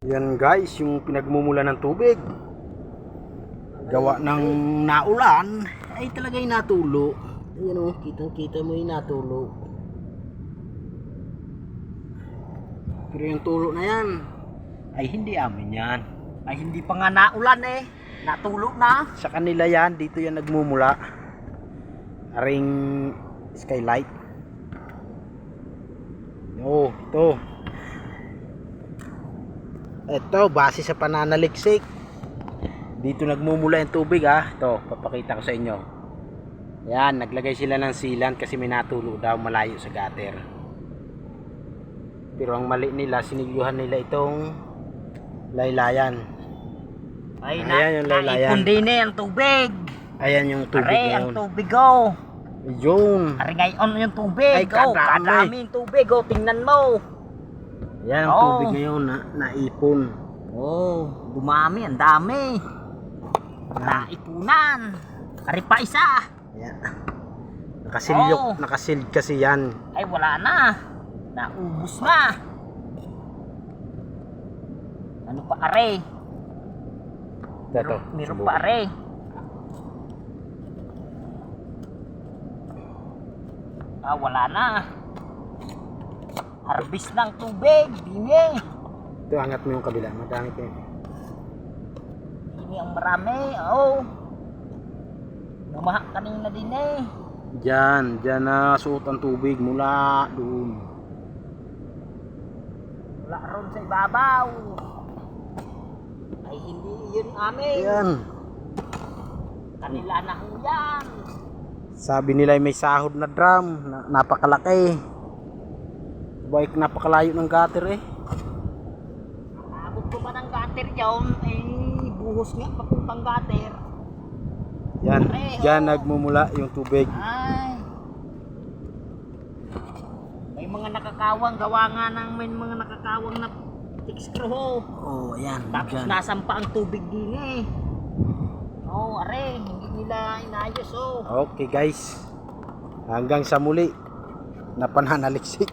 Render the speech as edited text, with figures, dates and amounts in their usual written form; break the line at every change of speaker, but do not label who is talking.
Yan guys, yung pinagmumula ng tubig. Gawa ng naulan ay talagang natulo. Ayan o, kitang-kita mo yung natulo. Pero yung tulo na yan ay hindi amin yan.
Ay hindi pa nga naulan eh. Natulo na.
Sa kanila yan, dito yan nagmumula. Aring skylight. Oh, ito. Ito, base sa pananaliksik. Dito nagmumula yung tubig ha. Ito, papakita ko sa inyo. Yan, naglagay sila ng sealant kasi may natulo daw malayo sa gutter. Pero ang mali nila, sinigyuhan nila itong laylayan.
Ay
Ayan yung laylayan.
naipon din eh ang tubig.
Ayan yung tubig
Are, ang
ngayon.
tubig oh.
Yun.
Are ngayon yung tubig.
Ay,
Oh,
kadami.
kadami yung tubig oh. Tingnan mo.
Yan ang
Oh.
tubig ngayon na naipon.
Oh, dumami. Ang dami. Naipunan. Are pa isa.
Ayan. Nakasilyo,
Oh.
nakasilid kasi yan.
Ay wala na. Naubos na. Ano pa are?
Ito.
Meron pa are. Ah, wala na. Harvest ng tubig. Dini.
Ito, angat mo yung kabila. Madami kayo.
Dini ang marami. Oh. Namaha kanina din eh.
Diyan na suot ang tubig mula doon.
Wala ron sa ibabaw. Ay hindi yun amin.
Ayan.
Kanila na ho yan.
Sabi nila may sahod na drum. Napakalaki. Baik napakalayo ng gutter eh.
Abot ko pa ng gutter dyan. Eh, buhos nga papuntang gutter.
Yan.
Pareho.
Diyan nagmumula yung tubig.
Ay. May mga nakakawang gawa nga ng may mga nakakawang na screw.
Oh, ayan.
Tapos
Diyan.
nasampa ang tubig din eh. Oh, are, hindi nila inayos oh.
Okay guys. Hanggang sa muli na pananaliksik.